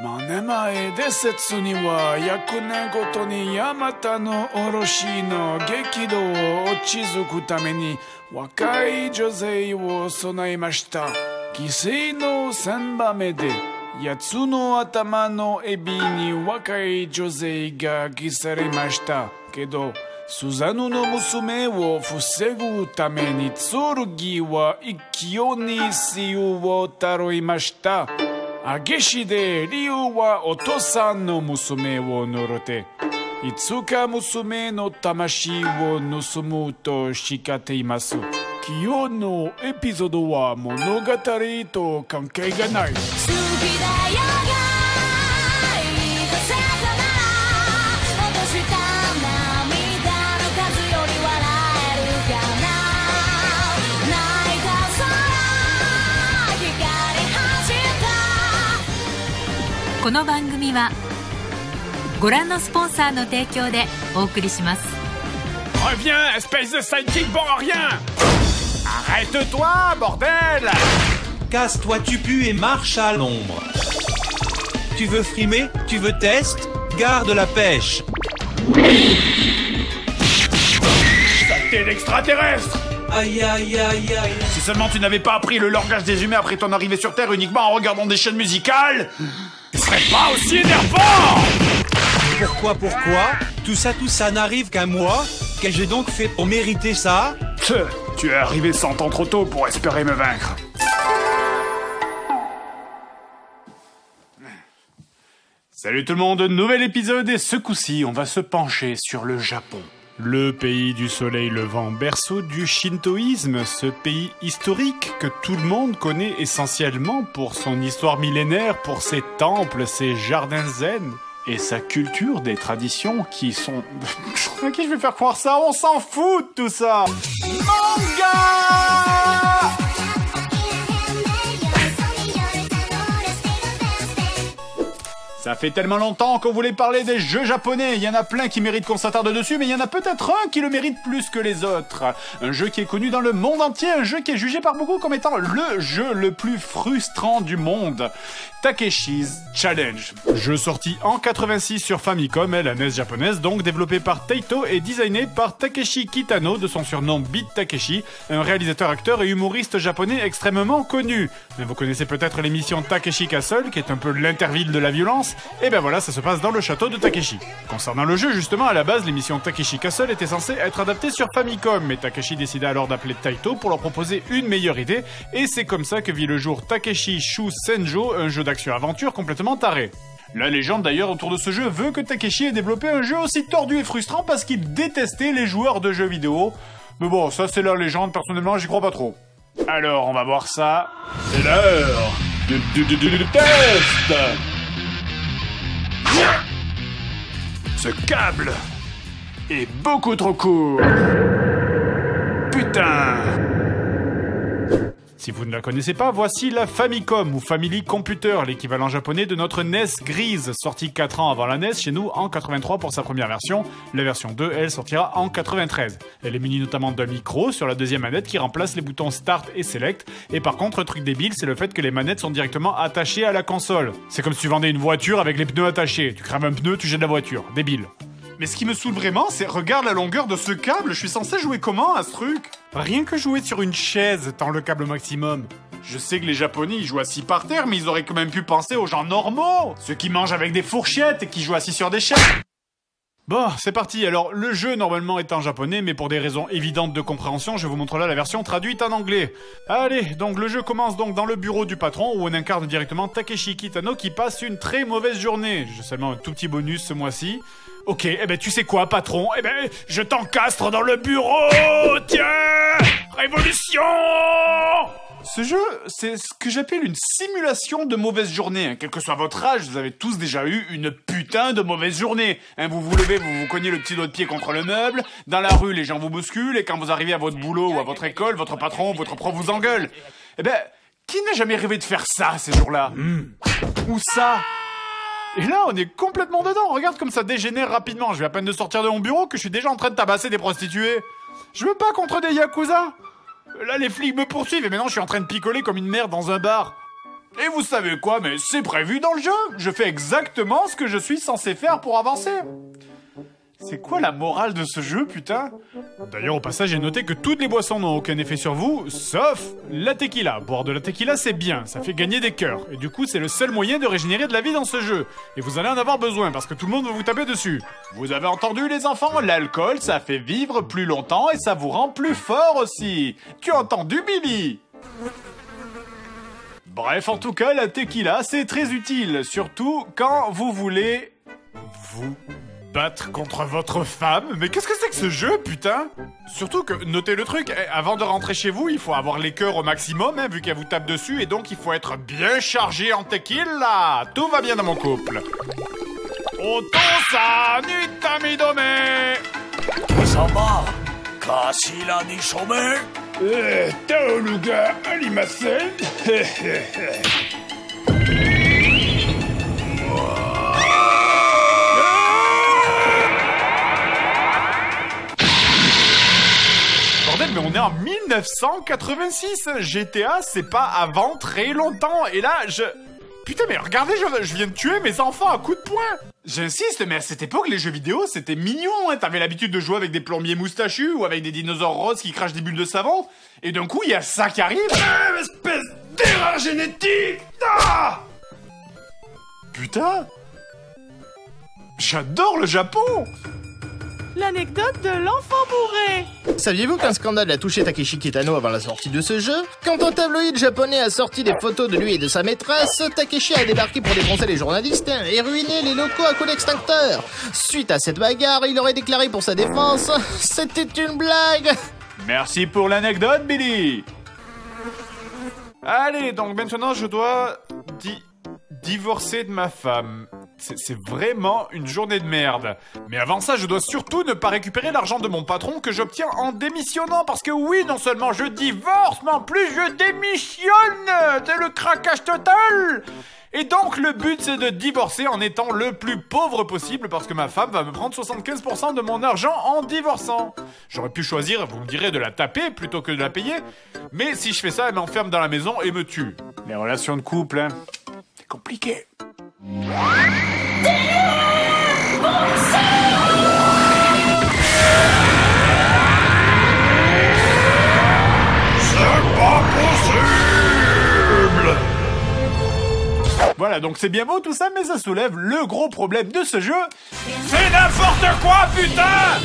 まあ、名前で説には役年ごとにヤマタの卸の激怒を落ち着くために若い女性を備えました。犠牲の3番目で八つの頭のエビに若い女性が消されましたけど、スザノの娘を防ぐために剣は一気に死をたいました。下死で理由はお父さんの娘を呪っていつか娘の魂を盗むと誓っています。今日のエピソードは物語と関係がない。好きだよこの番組はご覧のスポンサーの提供でお送りします。 Reviens, espèce de sidekick bon à rien! Arrête-toi, bordel! Casse-toi, tu pues et marche à l'ombre. Tu veux frimer? Tu veux test? Garde la pêche. Saleté d'extraterrestre! Aïe aïe aïe aïe. Si seulement tu n'avais pas appris le langage des humains après ton arrivée sur Terre uniquement en regardant des chaînes musicales, tu serais pas aussi énervant! Pourquoi? Tout ça n'arrive qu'à moi? Qu'ai-je donc fait pour mériter ça? Tu es arrivé 100 ans trop tôt pour espérer me vaincre. Salut tout le monde, nouvel épisode et ce coup-ci, on va se pencher sur le Japon. Le pays du soleil levant, berceau du shintoïsme, ce pays historique que tout le monde connaît essentiellement pour son histoire millénaire, pour ses temples, ses jardins zen et sa culture des traditions qui sont... À qui je vais faire croire ça? On s'en fout de tout ça! Manga! Ça fait tellement longtemps qu'on voulait parler des jeux japonais. Il y en a plein qui méritent qu'on s'attarde dessus, mais il y en a peut-être un qui le mérite plus que les autres. Un jeu qui est connu dans le monde entier, un jeu qui est jugé par beaucoup comme étant le jeu le plus frustrant du monde. Takeshi's Challenge. Jeu sorti en 86 sur Famicom, la NES japonaise, donc développé par Taito et designé par Takeshi Kitano, de son surnom Beat Takeshi, un réalisateur, acteur et humoriste japonais extrêmement connu. Mais vous connaissez peut-être l'émission Takeshi Castle, qui est un peu l'interville de la violence. Et ben voilà, ça se passe dans le château de Takeshi. Concernant le jeu, justement, à la base, l'émission Takeshi Castle était censée être adaptée sur Famicom, mais Takeshi décida alors d'appeler Taito pour leur proposer une meilleure idée, et c'est comme ça que vit le jour Takeshi Shu Senjo, un jeu d'action-aventure complètement taré. La légende d'ailleurs autour de ce jeu veut que Takeshi ait développé un jeu aussi tordu et frustrant parce qu'il détestait les joueurs de jeux vidéo. Mais bon, ça c'est la légende, personnellement j'y crois pas trop. Alors, on va voir ça. C'est l'heure du test. Ce câble est beaucoup trop court. Putain. Si vous ne la connaissez pas, voici la Famicom ou Family Computer, l'équivalent japonais de notre NES grise, sortie 4 ans avant la NES chez nous en 83 pour sa première version. La version 2, elle, sortira en 93. Elle est munie notamment d'un micro sur la deuxième manette qui remplace les boutons Start et Select. Et par contre, un truc débile, c'est le fait que les manettes sont directement attachées à la console. C'est comme si tu vendais une voiture avec les pneus attachés. Tu crames un pneu, tu jettes la voiture. Débile. Mais ce qui me saoule vraiment, c'est regarde la longueur de ce câble, je suis censé jouer comment à ce truc? Rien que jouer sur une chaise tant le câble maximum. Je sais que les Japonais ils jouent assis par terre, mais ils auraient quand même pu penser aux gens normaux, ceux qui mangent avec des fourchettes et qui jouent assis sur des chaises. Bon, c'est parti. Alors, le jeu normalement est en japonais, mais pour des raisons évidentes de compréhension, je vous montre là la version traduite en anglais. Allez, donc le jeu commence donc dans le bureau du patron, où on incarne directement Takeshi Kitano qui passe une très mauvaise journée. J'ai seulement un tout petit bonus ce mois-ci. Ok, eh ben tu sais quoi, patron? Eh ben, je t'encastre dans le bureau. Tiens, révolution. Ce jeu, c'est ce que j'appelle une simulation de mauvaise journée. Quel que soit votre âge, vous avez tous déjà eu une putain de mauvaise journée. Vous vous levez, vous vous cognez le petit doigt de pied contre le meuble. Dans la rue, les gens vous bousculent. Et quand vous arrivez à votre boulot ou à votre école, votre patron, votre prof vous engueule. Eh ben, qui n'a jamais rêvé de faire ça ces jours-là? Ou ça? Et là, on est complètement dedans. Regarde comme ça dégénère rapidement. Je viens à peine de sortir de mon bureau que je suis déjà en train de tabasser des prostituées. Je veux pas contre des yakuza. Là, les flics me poursuivent et maintenant je suis en train de picoler comme une merde dans un bar. Et vous savez quoi, mais c'est prévu dans le jeu. Je fais exactement ce que je suis censé faire pour avancer. C'est quoi la morale de ce jeu, putain? D'ailleurs, au passage, j'ai noté que toutes les boissons n'ont aucun effet sur vous, sauf la tequila. Boire de la tequila, c'est bien, ça fait gagner des cœurs. Et du coup, c'est le seul moyen de régénérer de la vie dans ce jeu. Et vous allez en avoir besoin, parce que tout le monde va vous taper dessus. Vous avez entendu, les enfants? L'alcool, ça fait vivre plus longtemps et ça vous rend plus fort aussi. Tu as entendu, Billy? Bref, en tout cas, la tequila, c'est très utile. Surtout quand vous voulez... vous... battre contre votre femme? Mais qu'est-ce que c'est que ce jeu, putain? Surtout que, notez le truc, avant de rentrer chez vous, il faut avoir les cœurs au maximum, vu qu'elle vous tape dessus, et donc il faut être bien chargé en tequila. Tout va bien dans mon couple. Otosan itamidome. Kisama, kashira ni shome. Taoluga arimasen. Bordel, mais on est en 1986. GTA, c'est pas avant très longtemps. Et là, Putain, mais regardez, je viens de tuer mes enfants à coups de poing. J'insiste, mais à cette époque, les jeux vidéo, c'était mignon, hein. T'avais l'habitude de jouer avec des plombiers moustachus ou avec des dinosaures roses qui crachent des bulles de savon. Et d'un coup, il y a ça qui arrive. Espèce d'erreur génétique. Ah, putain. J'adore le Japon. L'anecdote de l'enfant bourré. Saviez-vous qu'un scandale a touché Takeshi Kitano avant la sortie de ce jeu? Quand un tabloïd japonais a sorti des photos de lui et de sa maîtresse, Takeshi a débarqué pour défoncer les journalistes et ruiner les locaux à coups d'extincteur. Suite à cette bagarre, il aurait déclaré pour sa défense « C'était une blague !» Merci pour l'anecdote, Billy. Allez, donc maintenant je dois divorcer de ma femme. C'est vraiment une journée de merde. Mais avant ça, je dois surtout ne pas récupérer l'argent de mon patron que j'obtiens en démissionnant. Parce que oui, non seulement je divorce, mais en plus je démissionne. C'est le craquage total. Et donc le but, c'est de divorcer en étant le plus pauvre possible, parce que ma femme va me prendre 75% de mon argent en divorçant. J'aurais pu choisir, vous me direz, de la taper plutôt que de la payer. Mais si je fais ça, elle m'enferme dans la maison et me tue. Les relations de couple, hein, c'est compliqué. Voilà, donc c'est bien beau tout ça, mais ça soulève le gros problème de ce jeu. C'est n'importe quoi, putain!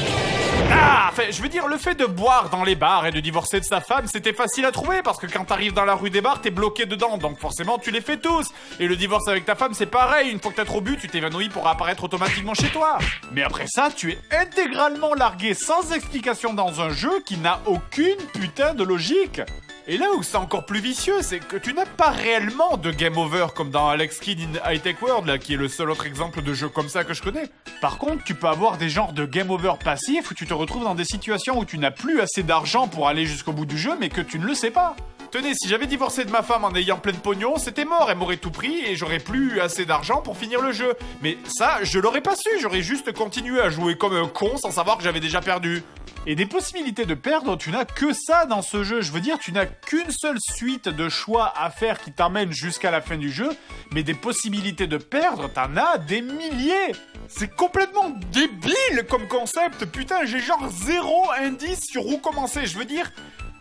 Ah, enfin, je veux dire, le fait de boire dans les bars et de divorcer de sa femme, c'était facile à trouver, parce que quand t'arrives dans la rue des bars, t'es bloqué dedans, donc forcément tu les fais tous. Et le divorce avec ta femme, c'est pareil, une fois que t'as trop bu, tu t'évanouis pour apparaître automatiquement chez toi. Mais après ça, tu es intégralement largué sans explication dans un jeu qui n'a aucune putain de logique. Et là où c'est encore plus vicieux, c'est que tu n'as pas réellement de game over comme dans Alex Kidd in High Tech World, là, qui est le seul autre exemple de jeu comme ça que je connais. Par contre, tu peux avoir des genres de game over passifs où tu te retrouves dans des situations où tu n'as plus assez d'argent pour aller jusqu'au bout du jeu, mais que tu ne le sais pas. Tenez, si j'avais divorcé de ma femme en ayant plein de pognon, c'était mort, elle m'aurait tout pris et j'aurais plus assez d'argent pour finir le jeu. Mais ça, je l'aurais pas su, j'aurais juste continué à jouer comme un con sans savoir que j'avais déjà perdu. Et des possibilités de perdre, tu n'as que ça dans ce jeu. Je veux dire, tu n'as qu'une seule suite de choix à faire qui t'emmène jusqu'à la fin du jeu, mais des possibilités de perdre, t'en as des milliers. C'est complètement débile comme concept. Putain, j'ai genre zéro indice sur où commencer. Je veux dire,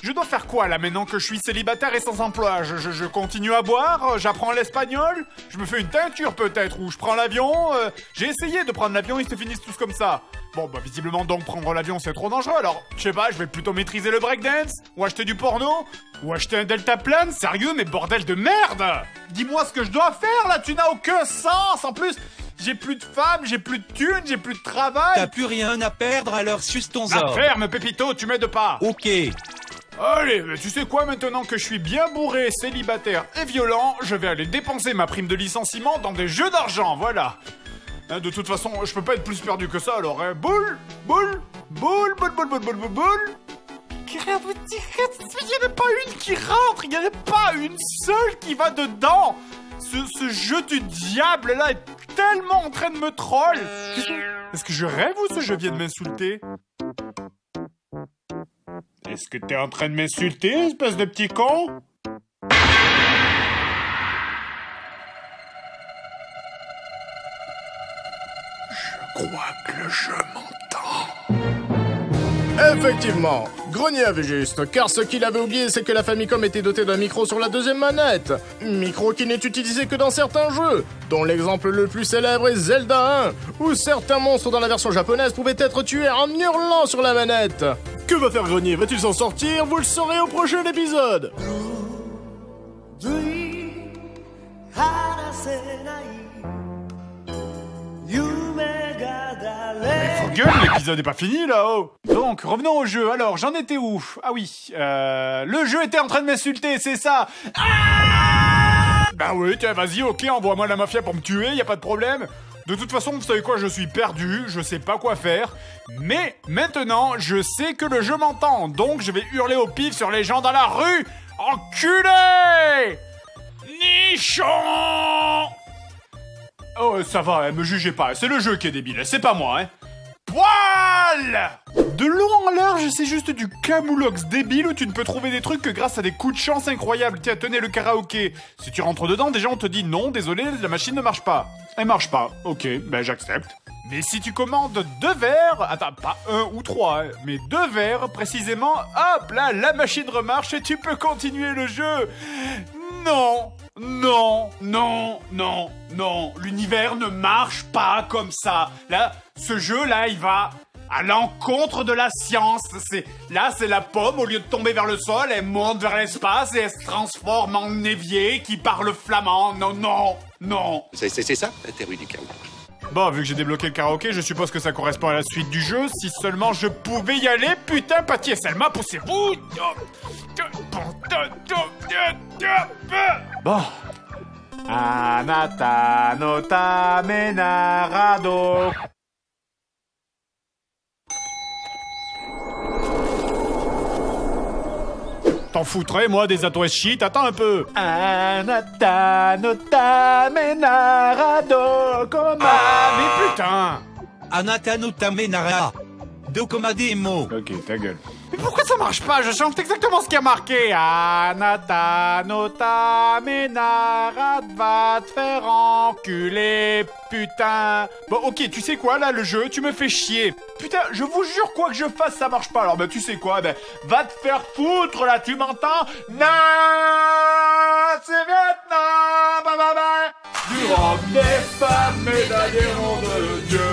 je dois faire quoi là maintenant que je suis célibataire et sans emploi? Je continue à boire, j'apprends l'espagnol, je me fais une teinture peut-être, ou je prends l'avion. J'ai essayé de prendre l'avion, ils se finissent tous comme ça. Bon, bah visiblement donc prendre l'avion c'est trop dangereux, alors je sais pas, je vais plutôt maîtriser le breakdance, ou acheter du porno, ou acheter un deltaplane, sérieux mais bordel de merde! Dis-moi ce que je dois faire là, tu n'as aucun sens, en plus j'ai plus de femme, j'ai plus de thunes, j'ai plus de travail. T'as plus rien à perdre, alors suce ton La or. ferme Pépito, tu m'aides pas. Ok. Allez, tu sais quoi, maintenant que je suis bien bourré, célibataire et violent, je vais aller dépenser ma prime de licenciement dans des jeux d'argent, voilà. Hein, de toute façon, je peux pas être plus perdu que ça, alors, hein. Boule. Il n'y en a pas une qui rentre, il n'y en a pas une seule qui va dedans. Ce jeu du diable, là, est tellement en train de me troll. Est-ce que je rêve ou ce jeu vient de m'insulter? Est-ce que t'es en train de m'insulter, espèce de petit con? je m'entends. Effectivement, Grenier avait juste, car ce qu'il avait oublié, c'est que la Famicom était dotée d'un micro sur la deuxième manette. Micro qui n'est utilisé que dans certains jeux, dont l'exemple le plus célèbre est Zelda 1, où certains monstres dans la version japonaise pouvaient être tués en hurlant sur la manette. Que va faire Grenier? Va-t-il s'en sortir? Vous le saurez au prochain épisode. Mais faut gueule, l'épisode est pas fini là-haut. Donc, revenons au jeu. Alors, j'en étais où? Ah oui, le jeu était en train de m'insulter, c'est ça. Ben oui, tiens, vas-y, ok, envoie-moi la mafia pour me tuer, y a pas de problème. De toute façon, vous savez quoi, je suis perdu, je sais pas quoi faire. Mais, maintenant, je sais que le jeu m'entend, donc je vais hurler au pif sur les gens dans la rue. Enculé! Nichon! Oh, ça va, me jugez pas, c'est le jeu qui est débile, c'est pas moi, hein. Poil! De long en large, c'est juste du camoulox débile où tu ne peux trouver des trucs que grâce à des coups de chance incroyables. Tiens, tenez le karaoké. Si tu rentres dedans, déjà on te dit non, désolé, la machine ne marche pas. Elle marche pas. Ok, ben j'accepte. Mais si tu commandes 2 verres, attends, pas 1 ou 3, hein, mais 2 verres précisément, hop là, la machine remarche et tu peux continuer le jeu. Non! Non, non, non, non, l'univers ne marche pas comme ça. Là, ce jeu-là, il va à l'encontre de la science. C'est la pomme, au lieu de tomber vers le sol, elle monte vers l'espace et elle se transforme en évier qui parle flamand. Non, non, non. C'est ça, la théorie du chaos. Bon, vu que j'ai débloqué le karaoké, je suppose que ça correspond à la suite du jeu. Si seulement je pouvais y aller, putain, Patty et Selma, poussez-vous. Bon. Anata no tame narado. T'en foutrais, moi, des atoues shit, attends un peu. Anata no tame narado koma. Ah, mais putain. Anata no tame nara. Dokoma demo. Ok, ta gueule. Mais pourquoi ça marche pas? Je chante exactement ce qui a marqué. Anata no tame narado va te faire enculer, putain. Bon, ok, tu sais quoi, là, le jeu, tu me fais chier. Putain, je vous jure, quoi que je fasse, ça marche pas. Alors, ben, tu sais quoi, ben, va te faire foutre, là, tu m'entends? C'est Vietnam, bah, bah, bah. Du rock des femmes et d'un des noms de Dieu.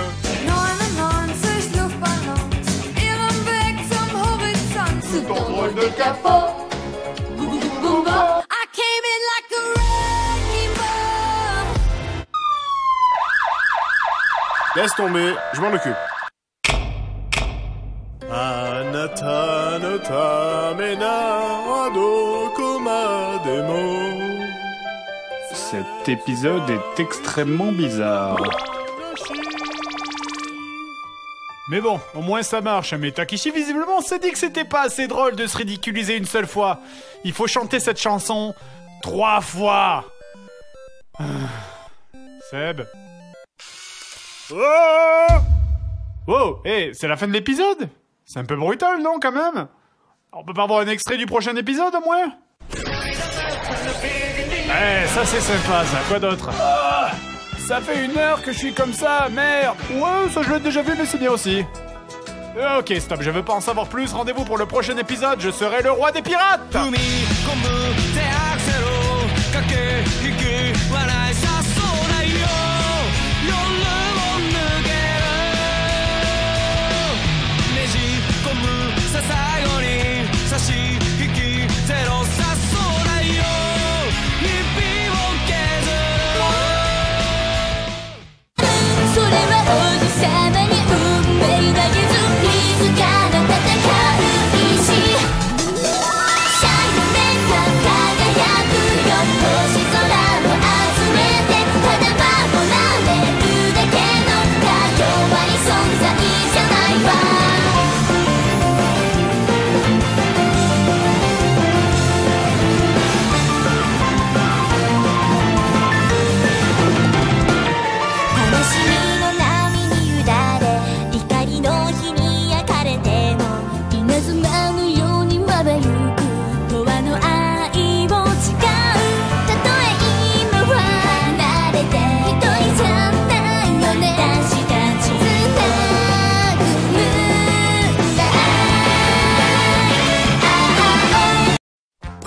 99 Luftballons, ihrem Weg zum Horizont zu Ton rôle de capot. I came in like a wrecking ball. Laisse tomber, je m'en occupe. Anata no tame narado koma demo. Cet épisode est extrêmement bizarre. Mais bon, au moins ça marche, mais Takeshi visiblement s'est dit que c'était pas assez drôle de se ridiculiser une seule fois. Il faut chanter cette chanson 3 fois. Seb. Oh, oh, hey, c'est la fin de l'épisode? C'est un peu brutal, non, quand même? On peut pas avoir un extrait du prochain épisode, au moins? Eh, ça c'est sympa, ça. Quoi d'autre? Ça fait 1 heure que je suis comme ça, merde. Ouais, ça je l'ai déjà vu, mais c'est bien aussi. Ok, stop, je veux pas en savoir plus. Rendez-vous pour le prochain épisode, je serai le roi des pirates. Shine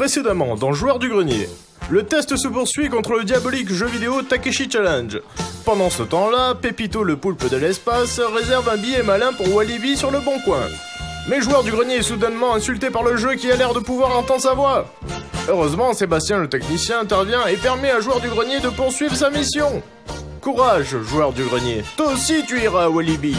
Précédemment, dans Joueur du Grenier, le test se poursuit contre le diabolique jeu vidéo Takeshi Challenge. Pendant ce temps-là, Pépito le poulpe de l'espace réserve un billet malin pour Walibi sur le bon coin. Mais Joueur du Grenier est soudainement insulté par le jeu qui a l'air de pouvoir entendre sa voix. Heureusement, Sébastien le technicien intervient et permet à Joueur du Grenier de poursuivre sa mission. Courage, Joueur du Grenier, toi aussi tu iras à Walibi.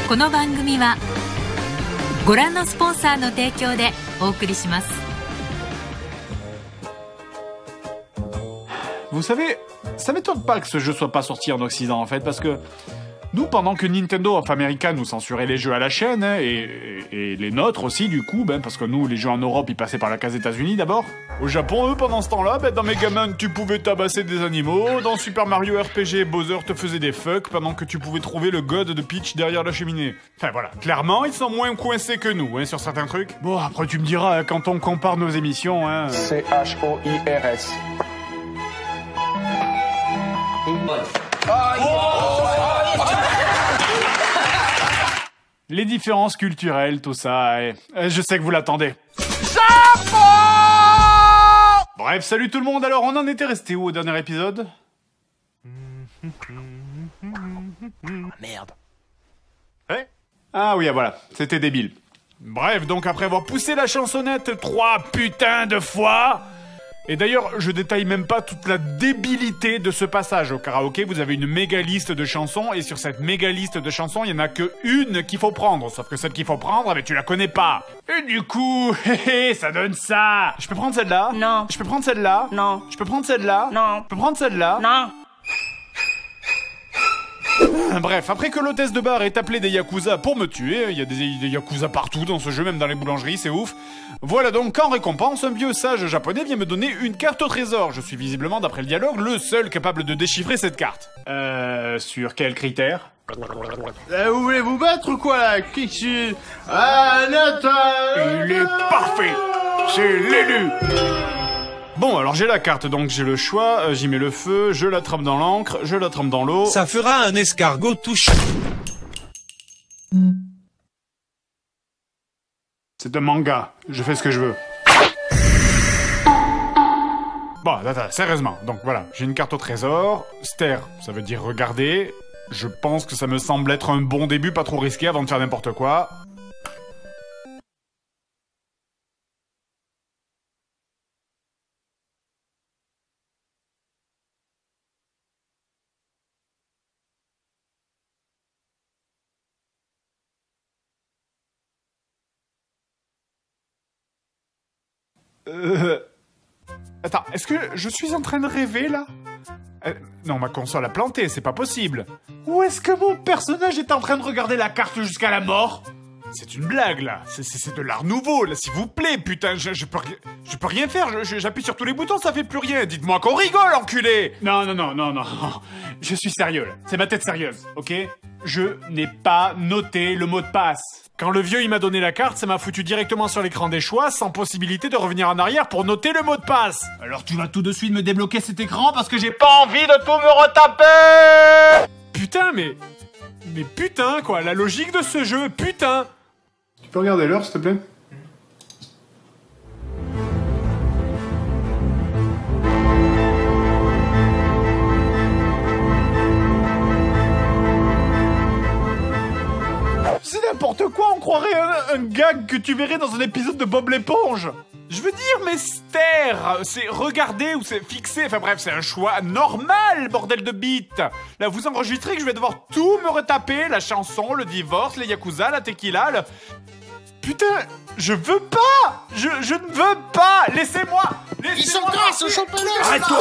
この番組はご覧のスポンサーの提供でお送りします。 Vous savez, ça m'étonne pas que ce jeu soit pas sorti en Occident en fait, parce que nous, pendant que Nintendo of America nous censurait les jeux à la chaîne, hein, et les nôtres aussi du coup, ben, parce que nous, les jeux en Europe, ils passaient par la case États-Unis d'abord. Au Japon, eux, pendant ce temps-là, ben, dans Megaman, tu pouvais tabasser des animaux, dans Super Mario RPG, Bowser te faisait des fucks, pendant que tu pouvais trouver le god de Peach derrière la cheminée. Enfin voilà, clairement, ils sont moins coincés que nous, hein, sur certains trucs. Bon, après tu me diras, quand on compare nos émissions, hein... CHOIRS. Les différences culturelles, tout ça, je sais que vous l'attendez. Japon! Bref, salut tout le monde, alors on en était resté où au dernier épisode? Merde. Hein? Ah oui, voilà, c'était débile. Bref, donc après avoir poussé la chansonnette 3 putains de fois... Et d'ailleurs, je détaille même pas toute la débilité de ce passage au karaoké. Vous avez une méga liste de chansons, et sur cette méga liste de chansons, il y en a que une qu'il faut prendre. Sauf que celle qu'il faut prendre, mais tu la connais pas. Et du coup, ça donne ça. Je peux prendre celle-là? Non. Je peux prendre celle-là? Non. Je peux prendre celle-là? Non. Je peux prendre celle-là? Non. Bref, après que l'hôtesse de bar ait appelé des yakuza pour me tuer, il y a des yakuza partout dans ce jeu, même dans les boulangeries, c'est ouf. Voilà donc qu'en récompense, un vieux sage japonais vient me donner une carte au trésor. Je suis visiblement, d'après le dialogue, le seul capable de déchiffrer cette carte. Sur quels critères? Vous voulez vous battre ou quoi là? Ah, Nathan! Il est parfait! C'est l'élu! Bon, alors j'ai la carte, donc j'ai le choix, j'y mets le feu, je la trempe dans l'encre, je la trempe dans l'eau... Ça fera un escargot touche. C'est un manga, je fais ce que je veux. Bon, attends, sérieusement, donc voilà, j'ai une carte au trésor, stare, ça veut dire regarder, je pense que ça me semble être un bon début, pas trop risqué avant de faire n'importe quoi. Attends, est-ce que je suis en train de rêver, là? Non, ma console a planté, c'est pas possible. Ou est-ce que mon personnage est en train de regarder la carte jusqu'à la mort? C'est une blague, là. C'est de l'art nouveau, là, s'il vous plaît, putain. Je peux rien faire, j'appuie sur tous les boutons, ça fait plus rien. Dites-moi qu'on rigole, enculé! Non. Je suis sérieux, là. C'est ma tête sérieuse, ok? Je n'ai pas noté le mot de passe. Quand le vieux il m'a donné la carte, ça m'a foutu directement sur l'écran des choix, sans possibilité de revenir en arrière pour noter le mot de passe. Alors tu vas tout de suite me débloquer cet écran parce que j'ai pas envie de tout me retaper. Putain, mais putain quoi, la logique de ce jeu, putain. Tu peux regarder l'heure s'il te plaît? C'est n'importe quoi, on croirait un gag que tu verrais dans un épisode de Bob l'éponge. Je veux dire, mais stare, c'est regarder ou c'est fixer, enfin bref, c'est un choix normal, bordel de bite. Là, vous enregistrez que je vais devoir tout me retaper, la chanson, le divorce, les yakuza, la tequila, le... Putain, je veux pas. Je ne veux pas. Laissez-moi. Ils sont grâce au championnat. Arrête-toi.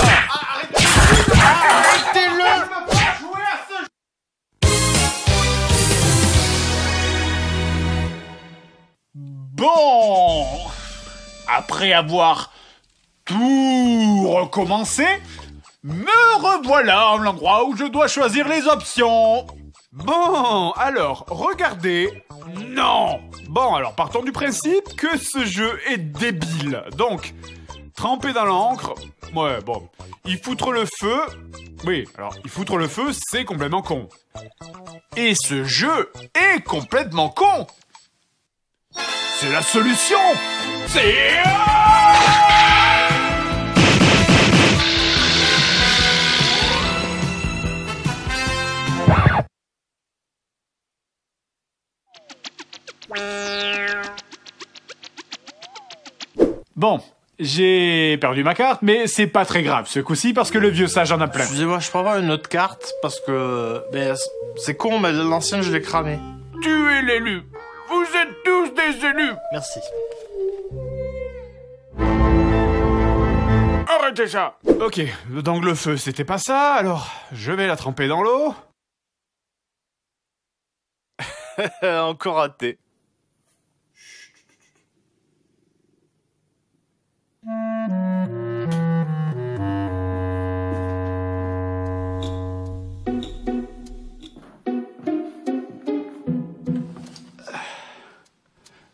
Arrêtez-le. Bon, après avoir tout recommencé, me revoilà à l'endroit où je dois choisir les options. Bon, alors, regardez. Non. Bon, alors partons du principe que ce jeu est débile. Donc, tremper dans l'encre, ouais, bon. Y foutre le feu, oui, alors, y foutre le feu, c'est complètement con. Et ce jeu est complètement con. C'est la solution. C'est... Bon, j'ai perdu ma carte, mais c'est pas très grave ce coup-ci parce que le vieux sage en a plein. Excusez-moi, je peux avoir une autre carte parce que... Ben, c'est con, mais l'ancienne, je l'ai cramée. Tu es l'élu. Vous êtes tous des élus. Merci. Arrêtez ça. Ok, donc le feu, c'était pas ça, alors je vais la tremper dans l'eau. Encore raté.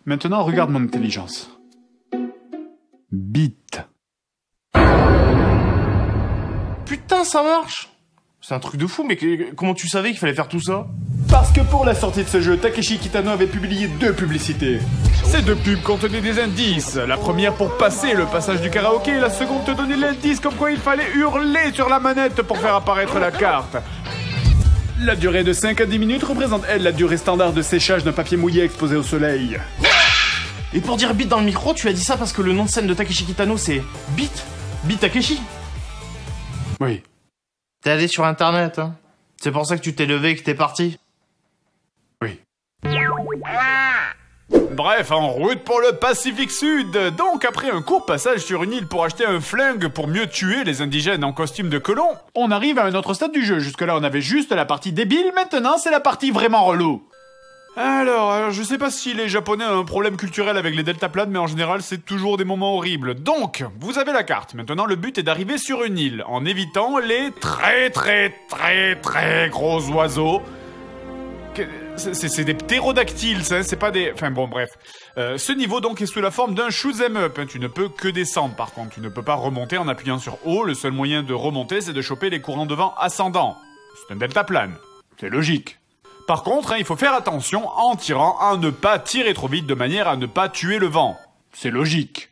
Maintenant, regarde mon intelligence. Bite. Putain, ça marche! C'est un truc de fou, mais comment tu savais qu'il fallait faire tout ça? Parce que pour la sortie de ce jeu, Takeshi Kitano avait publié 2 publicités. Ces 2 pubs contenaient des indices. La première pour passer le passage du karaoké, et la seconde te donnait l'indice comme quoi il fallait hurler sur la manette pour faire apparaître la carte. La durée de 5 à 10 minutes représente, elle, la durée standard de séchage d'un papier mouillé exposé au soleil. Et pour dire Beat dans le micro, tu as dit ça parce que le nom de scène de Takeshi Kitano, c'est Beat? Beat Takeshi? Oui. T'es allé sur internet, hein? C'est pour ça que tu t'es levé et que t'es parti? Oui. Bref, en route pour le Pacifique Sud. Donc, après un court passage sur une île pour acheter un flingue pour mieux tuer les indigènes en costume de colon, on arrive à un autre stade du jeu. Jusque-là, on avait juste la partie débile. Maintenant, c'est la partie vraiment relou. Alors, je sais pas si les Japonais ont un problème culturel avec les deltaplanes, mais en général, c'est toujours des moments horribles. Donc, vous avez la carte. Maintenant, le but est d'arriver sur une île, en évitant les très gros oiseaux. C'est des ptérodactyles, ça, c'est pas des... Enfin bon, bref. Ce niveau, donc, est sous la forme d'un shoot'em up. Tu ne peux que descendre, par contre. Tu ne peux pas remonter en appuyant sur haut. Le seul moyen de remonter, c'est de choper les courants de vent ascendants. C'est un deltaplane. C'est logique. Par contre, il faut faire attention en tirant à ne pas tirer trop vite de manière à ne pas tuer le vent. C'est logique.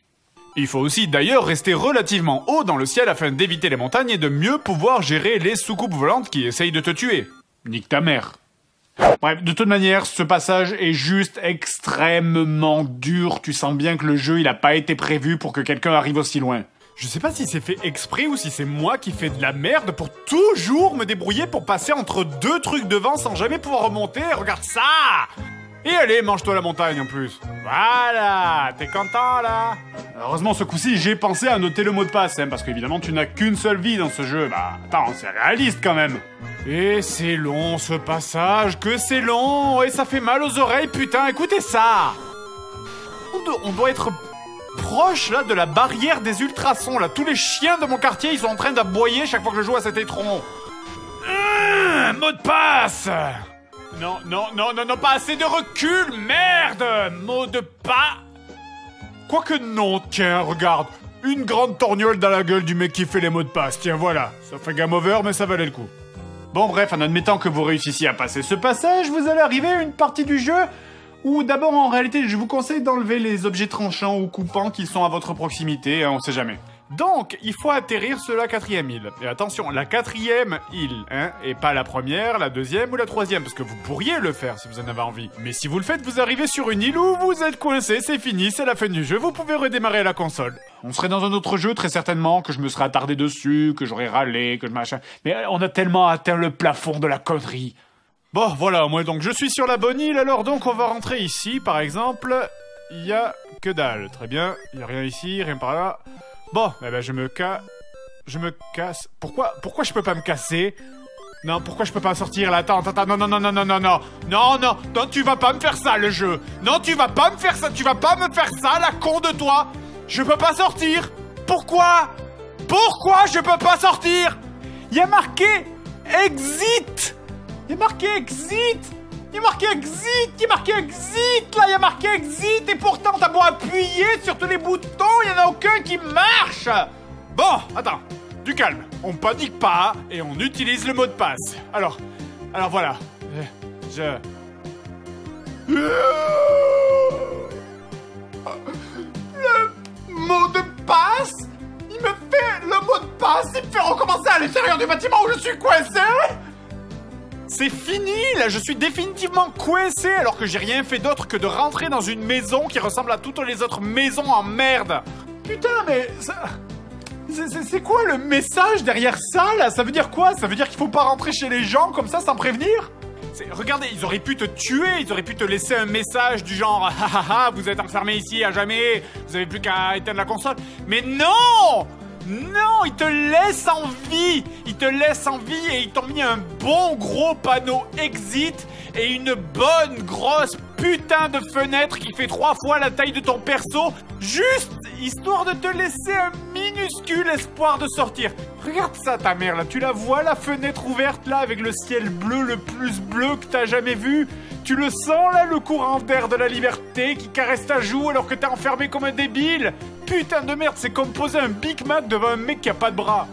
Il faut aussi d'ailleurs rester relativement haut dans le ciel afin d'éviter les montagnes et de mieux pouvoir gérer les soucoupes volantes qui essayent de te tuer. Nique ta mère. Bref, de toute manière, ce passage est juste extrêmement dur. Tu sens bien que le jeu, il a pas été prévu pour que quelqu'un arrive aussi loin. Je sais pas si c'est fait exprès ou si c'est moi qui fais de la merde pour toujours me débrouiller pour passer entre 2 trucs de vent sans jamais pouvoir remonter. Regarde ça! Et allez, mange-toi la montagne en plus. Voilà, t'es content là? Heureusement, ce coup-ci, j'ai pensé à noter le mot de passe, hein, parce qu'évidemment, tu n'as qu'une seule vie dans ce jeu. Bah, attends, c'est réaliste quand même. Et c'est long ce passage, que c'est long, et ça fait mal aux oreilles, putain, écoutez ça! On doit être proche là de la barrière des ultrasons là. Tous les chiens de mon quartier ils sont en train d'aboyer chaque fois que je joue à cet étron. Mot de passe. Non, pas assez de recul, merde. Mot de pas. Quoique non, tiens, regarde. Une grande torgnole dans la gueule du mec qui fait les mots de passe. Tiens, voilà. Ça fait game over, mais ça valait le coup. Bon, bref, en admettant que vous réussissiez à passer ce passage, vous allez arriver à une partie du jeu où d'abord, en réalité, je vous conseille d'enlever les objets tranchants ou coupants qui sont à votre proximité, hein, on sait jamais. Donc, il faut atterrir sur la 4e île. Et attention, la 4e île, hein, et pas la première, la 2e ou la 3e, parce que vous pourriez le faire si vous en avez envie. Mais si vous le faites, vous arrivez sur une île où vous êtes coincé, c'est fini, c'est la fin du jeu, vous pouvez redémarrer la console. On serait dans un autre jeu, très certainement, que je me serais attardé dessus, que j'aurais râlé, que je machin... Mais on a tellement atteint le plafond de la connerie. Bon, voilà, moi donc je suis sur la bonne île, alors donc on va rentrer ici, par exemple, il y a que dalle, très bien, il y a rien ici, rien par là. Bon, eh ben je me casse, pourquoi je peux pas me casser? Non, pourquoi je peux pas sortir là? Attends, non, tu vas pas me faire ça le jeu. Non, tu vas pas me faire ça, la con de toi. Je peux pas sortir. Pourquoi je peux pas sortir? Il y a marqué exit. Il y a marqué exit. Il y a marqué exit. Il y a marqué exit. Là, il y a marqué exit. Et pourtant, t'as beau appuyer sur tous les boutons, il n'y en a aucun qui marche. Bon, attends. Du calme. On panique pas et on utilise le mot de passe. Alors voilà. Le mot de passe. Il me fait le mot de passe. Il me fait recommencer à l'intérieur du bâtiment où je suis coincé. C'est fini, là, je suis définitivement coincé alors que j'ai rien fait d'autre que de rentrer dans une maison qui ressemble à toutes les autres maisons en merde. Putain, mais c'est quoi le message derrière ça, là? Ça veut dire quoi? Ça veut dire qu'il faut pas rentrer chez les gens comme ça sans prévenir? Regardez, ils auraient pu te tuer, ils auraient pu te laisser un message du genre « Ah ah ah, vous êtes enfermé ici à jamais, vous avez plus qu'à éteindre la console. » Mais non! Non, ils te laissent en vie. Ils te laissent en vie et ils t'ont mis un bon gros panneau exit et une bonne grosse putain de fenêtre qui fait 3 fois la taille de ton perso, juste histoire de te laisser un minuscule espoir de sortir. Regarde ça, ta mère, là, tu la vois, la fenêtre ouverte, là, avec le ciel bleu le plus bleu que t'as jamais vu? Tu le sens, là, le courant d'air de la liberté qui caresse ta joue alors que t'es enfermé comme un débile? Putain de merde, c'est comme poser un Big Mac devant un mec qui a pas de bras.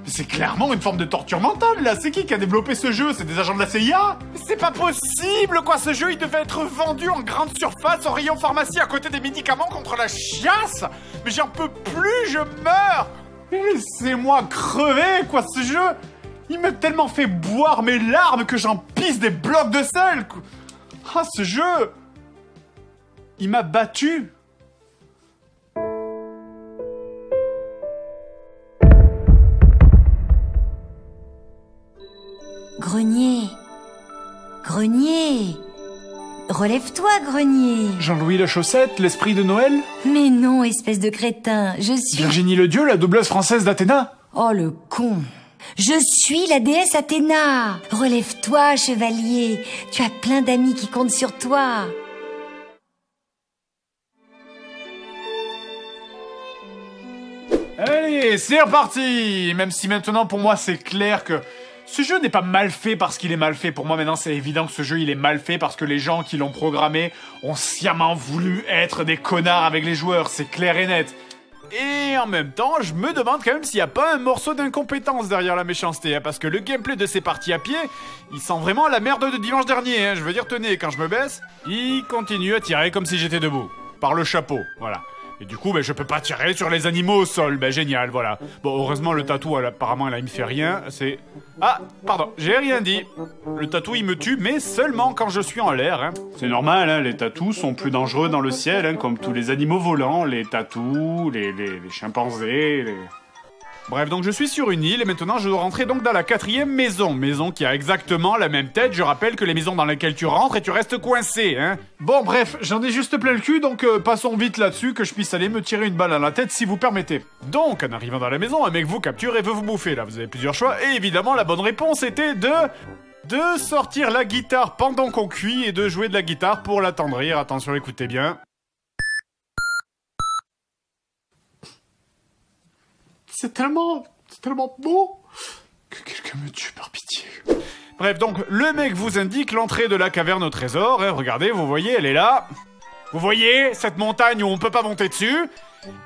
C'est clairement une forme de torture mentale, là. C'est qui a développé ce jeu? C'est des agents de la CIA? C'est pas possible, quoi. Ce jeu, il devait être vendu en grande surface, au rayon pharmacie, à côté des médicaments contre la chiasse. Mais j'en peux plus, je meurs. Laissez-moi crever, quoi, ce jeu. Il m'a tellement fait boire mes larmes que j'en pisse des blocs de sel. Ah, ce jeu. Il m'a battu. Grenier. Grenier. Relève-toi, Grenier. Jean-Louis la chaussette, l'esprit de Noël? Mais non, espèce de crétin, je suis... Virginie le Dieu, la doubleuse française d'Athéna? Oh, le con. Je suis la déesse Athéna. Relève-toi, chevalier. Tu as plein d'amis qui comptent sur toi. Allez, c'est reparti. Même si maintenant, pour moi, c'est clair que... ce jeu n'est pas mal fait parce qu'il est mal fait. Pour moi, maintenant, c'est évident que ce jeu, il est mal fait parce que les gens qui l'ont programmé ont sciemment voulu être des connards avec les joueurs. C'est clair et net. Et en même temps, je me demande quand même s'il n'y a pas un morceau d'incompétence derrière la méchanceté. Hein, parce que le gameplay de ces parties à pied, il sent vraiment la merde de dimanche dernier. Hein, je veux dire, tenez, quand je me baisse, il continue à tirer comme si j'étais debout. Par le chapeau, voilà. Et du coup, je peux pas tirer sur les animaux au sol. Génial, voilà. Bon, heureusement, le tatou, apparemment, là, il me fait rien. C'est... Ah, pardon, j'ai rien dit. Le tatou, il me tue, mais seulement quand je suis en l'air. Hein. C'est normal, hein, les tatous sont plus dangereux dans le ciel, hein, comme tous les animaux volants. Les tatous, les chimpanzés, les... Bref, donc je suis sur une île et maintenant je dois rentrer donc dans la 4e maison. Maison qui a exactement la même tête, je rappelle que les maisons dans lesquelles tu rentres et tu restes coincé, hein. Bon, bref, j'en ai juste plein le cul, donc passons vite là-dessus, que je puisse aller me tirer une balle dans la tête si vous permettez. Donc, en arrivant dans la maison, un mec vous capture et veut vous bouffer, là. Vous avez plusieurs choix, et évidemment, la bonne réponse était de sortir la guitare pendant qu'on cuit et de jouer de la guitare pour l'attendrir. Attention, écoutez bien. C'est tellement beau que quelqu'un me tue par pitié. Bref, donc, le mec vous indique l'entrée de la caverne au trésor. Hein, regardez, vous voyez, elle est là. Vous voyez cette montagne où on peut pas monter dessus?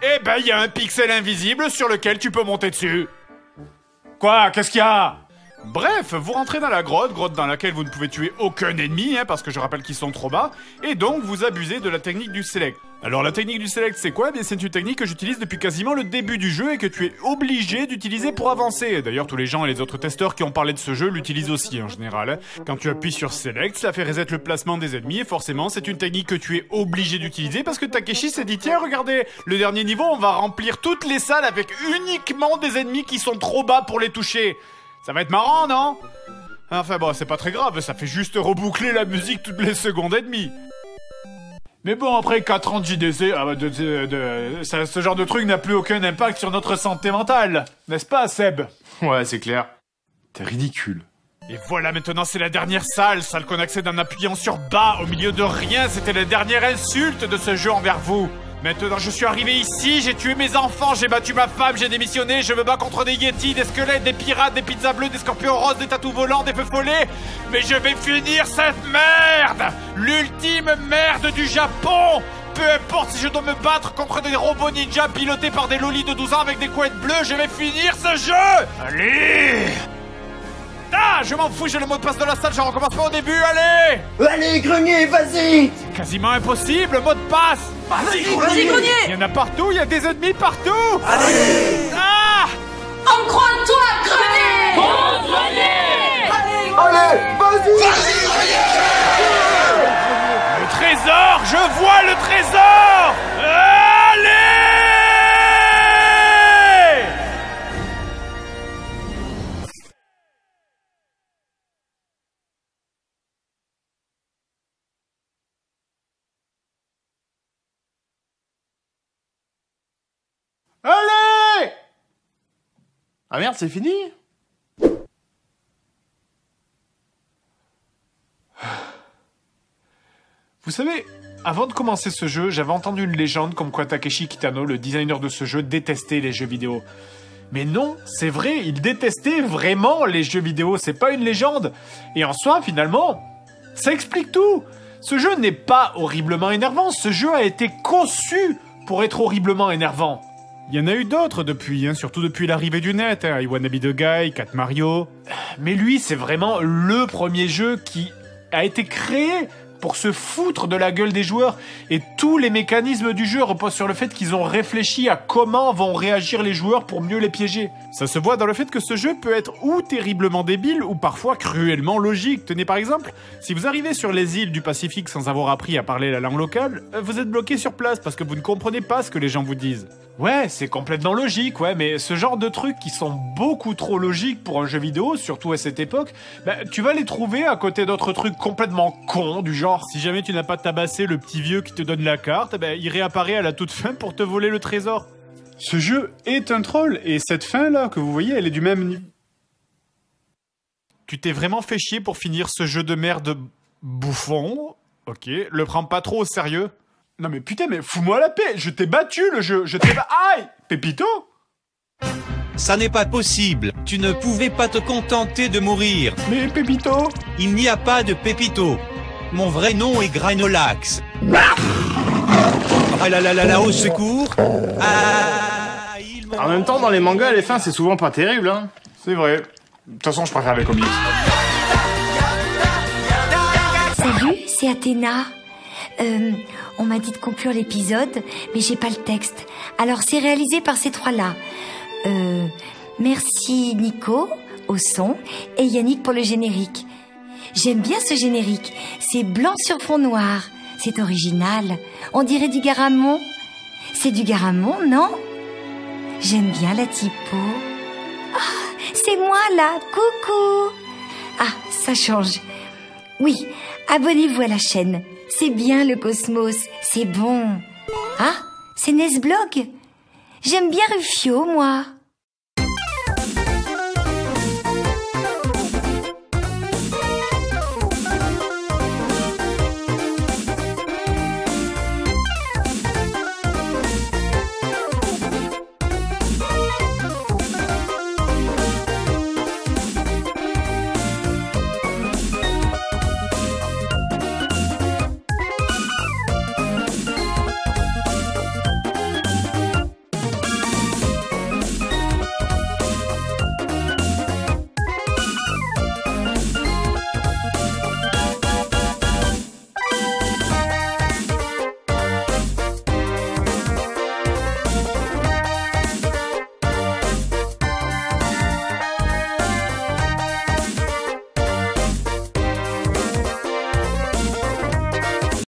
Eh ben, il y a un pixel invisible sur lequel tu peux monter dessus. Quoi? Qu'est-ce qu'il y a? Bref, vous rentrez dans la grotte dans laquelle vous ne pouvez tuer aucun ennemi, hein, parce que je rappelle qu'ils sont trop bas, et donc vous abusez de la technique du select. Alors la technique du select, c'est quoi? Eh bien, c'est une technique que j'utilise depuis quasiment le début du jeu et que tu es obligé d'utiliser pour avancer. D'ailleurs, tous les gens et les autres testeurs qui ont parlé de ce jeu l'utilisent aussi en général. Hein. Quand tu appuies sur select, ça fait reset le placement des ennemis, et forcément, c'est une technique que tu es obligé d'utiliser parce que Takeshi s'est dit, tiens, regardez, le dernier niveau, on va remplir toutes les salles avec uniquement des ennemis qui sont trop bas pour les toucher. Ça va être marrant, non? Enfin bon, c'est pas très grave, ça fait juste reboucler la musique toutes les secondes et demie. Mais bon, après 4 ans de JDC, ce genre de truc n'a plus aucun impact sur notre santé mentale. N'est-ce pas, Seb? Ouais, c'est clair. T'es ridicule. Et voilà, maintenant c'est la dernière salle qu'on accède en appuyant sur bas, au milieu de rien. C'était la dernière insulte de ce jeu envers vous. Maintenant, je suis arrivé ici, j'ai tué mes enfants, j'ai battu ma femme, j'ai démissionné, je me bats contre des yétis, des squelettes, des pirates, des pizzas bleues, des scorpions roses, des tatous volants, des feux follets. Mais je vais finir cette merde! L'ultime merde du Japon! Peu importe si je dois me battre contre des robots ninja pilotés par des lolis de 12 ans avec des couettes bleues, je vais finir ce jeu! Allez! Ah, je m'en fous, j'ai le mot de passe de la salle, je recommence pas au début, allez! Allez, Grenier, vas-y! C'est quasiment impossible, le mot de passe! Vas-y, Grenier! Il y en a partout, il y a des ennemis partout! Allez! Ah! On croit en toi, Grenier! Allez, vas-y! Le trésor! Je vois le trésor! Allez! Allez! Ah merde, c'est fini? Vous savez, avant de commencer ce jeu, j'avais entendu une légende comme quoi Takeshi Kitano, le designer de ce jeu, détestait les jeux vidéo. Mais non, c'est vrai, il détestait vraiment les jeux vidéo, c'est pas une légende. Et en soi, finalement, ça explique tout. Ce jeu n'est pas horriblement énervant, ce jeu a été conçu pour être horriblement énervant. Il y en a eu d'autres depuis, surtout depuis l'arrivée du net, I Wanna Be The Guy, Cat Mario. Mais lui, c'est vraiment le premier jeu qui a été créé pour se foutre de la gueule des joueurs. Et tous les mécanismes du jeu reposent sur le fait qu'ils ont réfléchi à comment vont réagir les joueurs pour mieux les piéger. Ça se voit dans le fait que ce jeu peut être ou terriblement débile ou parfois cruellement logique. Tenez par exemple, si vous arrivez sur les îles du Pacifique sans avoir appris à parler la langue locale, vous êtes bloqué sur place parce que vous ne comprenez pas ce que les gens vous disent. Ouais, c'est complètement logique, ouais, mais ce genre de trucs qui sont beaucoup trop logiques pour un jeu vidéo, surtout à cette époque, tu vas les trouver à côté d'autres trucs complètement cons, du genre, si jamais tu n'as pas tabassé le petit vieux qui te donne la carte, il réapparaît à la toute fin pour te voler le trésor. Ce jeu est un troll, et cette fin-là que vous voyez, elle est du même niveau. Tu t'es vraiment fait chier pour finir ce jeu de merde bouffon? Ok, le prends pas trop au sérieux. Non mais putain, mais fous-moi la paix, je t'ai battu le jeu, je t'ai Aïe! Pépito? Ça n'est pas possible, tu ne pouvais pas te contenter de mourir. Mais Pépito? Il n'y a pas de Pépito. Mon vrai nom est Granolax. Ah là là là là, au secours. En même temps, dans les mangas, les fins, c'est souvent pas terrible, hein. C'est vrai. De toute façon, je préfère les comics. Salut, c'est Athéna. On m'a dit de conclure l'épisode, mais j'ai pas le texte. Alors c'est réalisé par ces trois-là. Merci Nico, au son, et Yannick pour le générique. J'aime bien ce générique. C'est blanc sur fond noir. C'est original. On dirait du Garamond. C'est du Garamond, non? J'aime bien la typo. Ah, c'est moi là, coucou. Ah, ça change. Oui, abonnez-vous à la chaîne. C'est bien le cosmos, c'est bon. Ah, c'est Nesblog. J'aime bien Rufio, moi.